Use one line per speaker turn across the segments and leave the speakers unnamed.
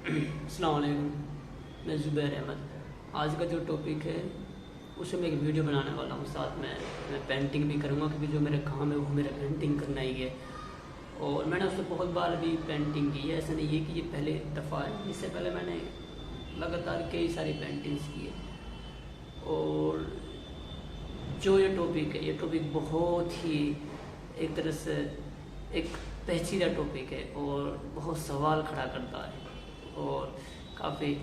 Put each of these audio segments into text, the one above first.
अस्सलाम वालेकुम, मैं ज़ुबैर अहमद। आज का जो टॉपिक है उससे मैं एक वीडियो बनाने वाला हूँ। साथ में मैं पेंटिंग भी करूँगा क्योंकि जो मेरा काम है वो मेरा पेंटिंग करना ही है। और मैंने उससे बहुत बार भी पेंटिंग की है, ऐसा नहीं है कि ये पहले दफ़ा है। इससे पहले मैंने लगातार कई सारी पेंटिंग्स की है। और जो ये टॉपिक बहुत ही एक तरह से एक पेचीदा टॉपिक है और बहुत सवाल खड़ा करता है और काफ़ी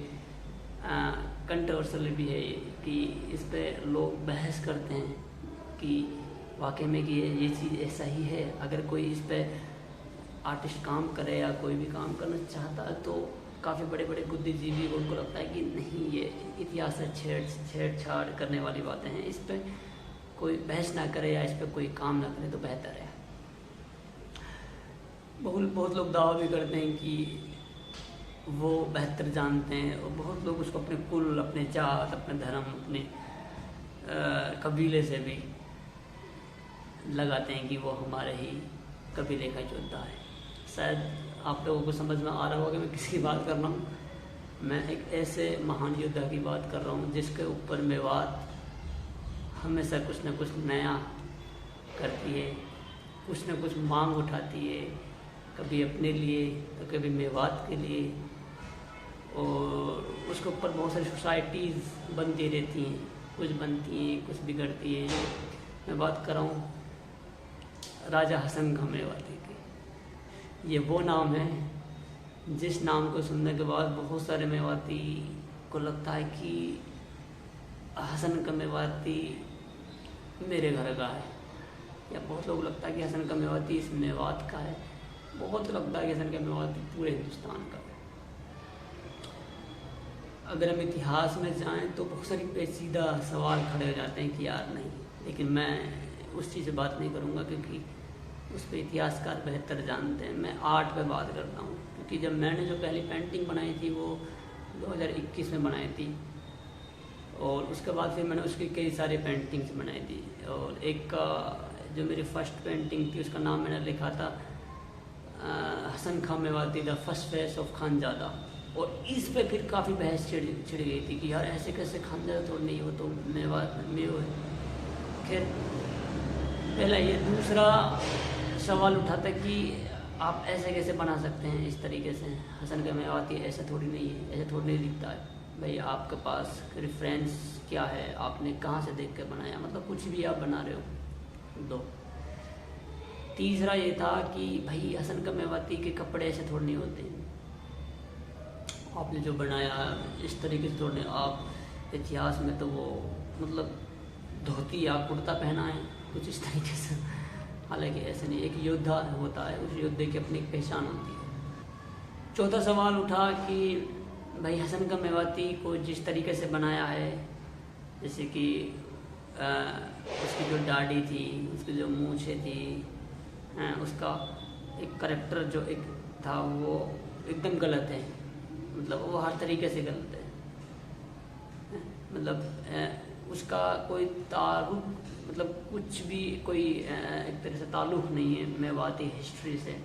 कंट्रोवर्शियल भी है कि इस पे लोग बहस करते हैं कि वाकई में कि ये चीज़ ऐसा ही है। अगर कोई इस पे आर्टिस्ट काम करे या कोई भी काम करना चाहता है तो काफ़ी बड़े बड़े बुद्धिजीवी उनको लगता है कि नहीं, ये इतिहास से छेड़छाड़ करने वाली बातें हैं, इस पर कोई बहस ना करे या इस पर कोई काम ना करे तो बेहतर है। बहुत लोग दावा भी करते हैं कि वो बेहतर जानते हैं और बहुत लोग उसको अपने कुल, अपने जात, अपने धर्म, अपने कबीले से भी लगाते हैं कि वो हमारे ही कबीले का योद्धा है। शायद आप लोगों को समझ में आ रहा होगा मैं किसकी बात कर रहा हूँ। मैं एक ऐसे महान योद्धा की बात कर रहा हूँ जिसके ऊपर मेवात हमेशा कुछ न कुछ नया करती है, कुछ न कुछ मांग उठाती है, कभी अपने लिए तो कभी मेवात के लिए। और उसके ऊपर बहुत सारी सोसाइटीज़ बनती रहती हैं, कुछ बनती हैं कुछ बिगड़ती हैं। मैं बात कर रहा हूँ राजा हसन का मेवाती की। ये वो नाम है जिस नाम को सुनने के बाद बहुत सारे मेवाती को लगता है कि हसन का मेवाती मेरे घर का है, या बहुत लोग लगता है कि हसन का मेवाती इस मेवात का है, बहुत लगता है कि हसन का मेवाती पूरे हिंदुस्तान का है। अगर हम इतिहास में जाएं तो बहुत सारी पेचीदा सवाल खड़े हो जाते हैं कि यार नहीं, लेकिन मैं उस चीज़ से बात नहीं करूंगा क्योंकि उस पर इतिहासकार बेहतर जानते हैं। मैं आर्ट पे बात करता हूँ क्योंकि जब मैंने जो पहली पेंटिंग बनाई थी वो 2021 में बनाई थी और उसके बाद फिर मैंने उसकी कई सारी पेंटिंग्स बनाई थी। और एक का जो मेरी फर्स्ट पेंटिंग थी उसका नाम मैंने लिखा था Hasan Khan Mewati the first face of Khanzada. और इस पे फिर काफ़ी बहस छिड़ गई थी कि यार ऐसे कैसे खानजादा तो नहीं, वो तो मेवात में वो है। खैर पहला ये। दूसरा सवाल उठाता कि आप ऐसे कैसे बना सकते हैं इस तरीके से, हसन का मेवाती ऐसा थोड़ी नहीं है, ऐसा थोड़ी नहीं दिखता है। भाई आपके पास रेफरेंस क्या है, आपने कहाँ से देख कर बनाया, मतलब कुछ भी आप बना रहे हो। दो। तीसरा ये था कि भाई हसन का मेवाती के कपड़े ऐसे थोड़े नहीं होते हैं, आपने जो बनाया इस तरीके से थोड़े। आप इतिहास में तो वो मतलब धोती या कुर्ता पहना है कुछ इस तरीके से, हालांकि ऐसे नहीं। एक योद्धा होता है, उस योद्धे की अपनी एक पहचान होती है। चौथा सवाल उठा कि भाई हसन का मेवाती को जिस तरीके से बनाया है, जैसे कि उसकी जो दाढ़ी थी, उसकी जो मूछें थी, उसका एक करैक्टर जो एक था वो एकदम गलत है, मतलब वो हर तरीके से गलत है। मतलब उसका कोई ताल्लुक, मतलब कुछ भी कोई एक तरह से ताल्लुक नहीं है मेवाती हिस्ट्री से।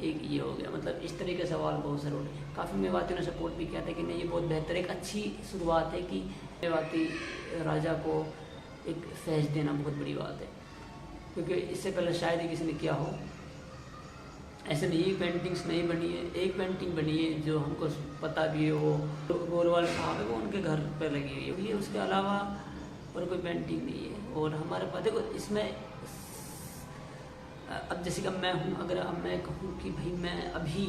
एक ये हो गया। मतलब इस तरह के सवाल बहुत सारे उठे। काफ़ी मेवातियों ने सपोर्ट भी किया था कि नहीं ये बहुत बेहतर, एक अच्छी शुरुआत है कि मेवाती राजा को एक फैज देना बहुत बड़ी बात है, क्योंकि इससे पहले शायद ही किसी ने किया हो। ऐसे नहीं पेंटिंग्स नहीं बनी है, एक पेंटिंग बनी है जो हमको पता भी है, वो गोलवाल साहब है, वो उनके घर पर लगी हुई है। ये उसके अलावा और कोई पेंटिंग नहीं है। और हमारे पास देखो इसमें अब जैसे कि मैं हूँ, अगर अब मैं कहूँ कि भाई मैं अभी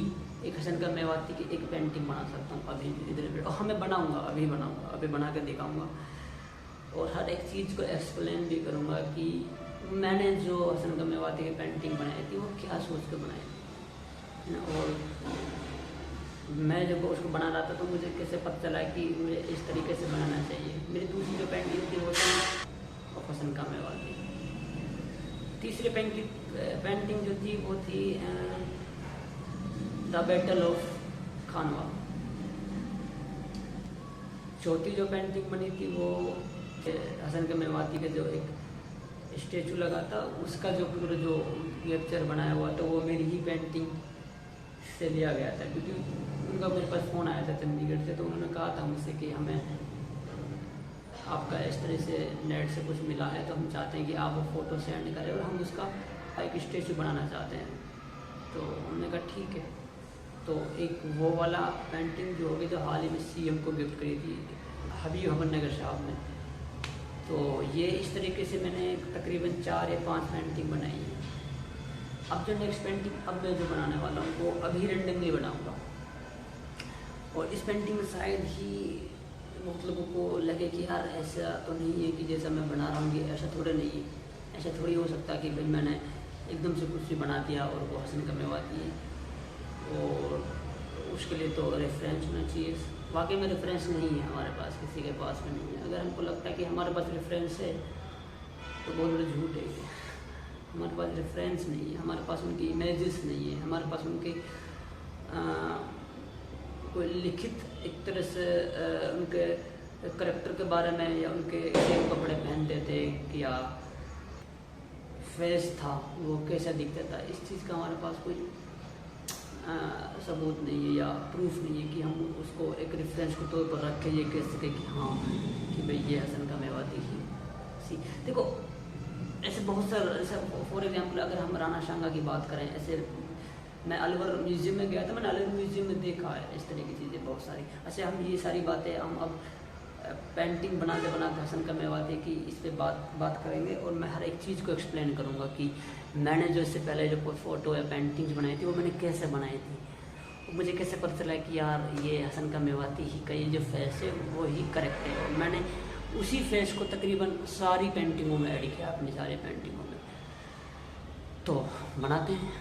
एक हसन का मेवाती की एक पेंटिंग बना सकता हूँ अभी इधर, और मैं बनाऊँगा, अभी बनाऊँगा, अभी बना कर दिखाऊँगा और हर एक चीज़ को एक्सप्लेन भी करूँगा कि मैंने जो हसन का मेवाती की पेंटिंग बनाई थी वो क्या सोच कर बनाई थी। और मैं जब उसको बना रहा था तो मुझे कैसे पता चला कि मुझे इस तरीके से बनाना चाहिए। मेरी दूसरी जो पेंटिंग थी वो थी हसन का मेवाती। तीसरी पेंटिंग जो थी वो थी द बैटल ऑफ खानवा। चौथी जो पेंटिंग बनी थी वो हसन के मेवाती का जो एक स्टेचू लगा था उसका जो पूरा जो पिक्चर बनाया हुआ था वो मेरी ही पेंटिंग से लिया गया था, क्योंकि उनका मेरे पास फ़ोन आया था चंडीगढ़ से, तो उन्होंने कहा था मुझसे कि हमें आपका इस तरह से नेट से कुछ मिला है, तो हम चाहते हैं कि आप वो फ़ोटो सेंड करें और हम उसका एक स्टेचू बनाना चाहते हैं। तो उन्होंने कहा ठीक है। तो एक वो वाला पेंटिंग जो होगी, जो हाल ही में सीएम को गिफ्ट करी थी हबीब अहमद नगर साहब ने, तो ये इस तरीके से मैंने तकरीबन 4 या 5 पेंटिंग बनाई है। अब जो नेक्स्ट पेंटिंग अब मैं जो बनाने वाला हूँ वो अभी रेंडमली बनाऊँगा, और इस पेंटिंग में शायद ही बहुत लोगों को लगे कि यार ऐसा तो नहीं है कि जैसा मैं बना रहा हूँ ये ऐसा थोड़ा नहीं है, ऐसा थोड़ी हो सकता कि भाई मैंने एकदम से कुछ भी बना दिया और वो हसन का मेवाती है। और उसके लिए तो रेफरेंस होना चाहिए। वाकई में रेफरेंस नहीं है हमारे पास, किसी के पास में नहीं है। अगर हमको लगता है कि हमारे पास रेफरेंस है तो बहुत बड़ा झूठ है ये। हमारे पास रेफरेंस नहीं है, हमारे पास उनकी इमेजेस नहीं है, हमारे पास उनके कोई लिखित एक तरह से उनके करैक्टर के बारे में, या उनके सेम कपड़े पहनते थे या फेस था वो कैसा दिखता था, इस चीज़ का हमारे पास कोई सबूत नहीं है या प्रूफ नहीं है कि हम उसको एक रेफरेंस के तौर पर रख के ये कह सके कि हाँ कि भाई ये हसन का मेवाती ही। देखो ऐसे बहुत सारे, ऐसे फॉर एग्जांपल अगर हम राणा सांगा की बात करें, ऐसे मैं अलवर म्यूज़ियम में गया था, मैंने अलवर म्यूज़ियम में देखा है इस तरह की चीज़ें बहुत सारी। अच्छा, हम ये सारी बातें हम अब पेंटिंग बनाते बनाते हसन का मेवाती की इस पर बात करेंगे, और मैं हर एक चीज़ को एक्सप्लेन करूँगा कि मैंने जो इससे पहले जो फ़ोटो या पेंटिंग्स बनाई थी वो मैंने कैसे बनाई थी, मुझे कैसे पता चला कि यार ये हसन का मेवाती ही का ये जो फेस है वो ही करेक्ट है, और मैंने उसी फेस को तकरीबन सारी पेंटिंगों में ऐड किया, अपनी सारी पेंटिंगों में। तो बनाते हैं।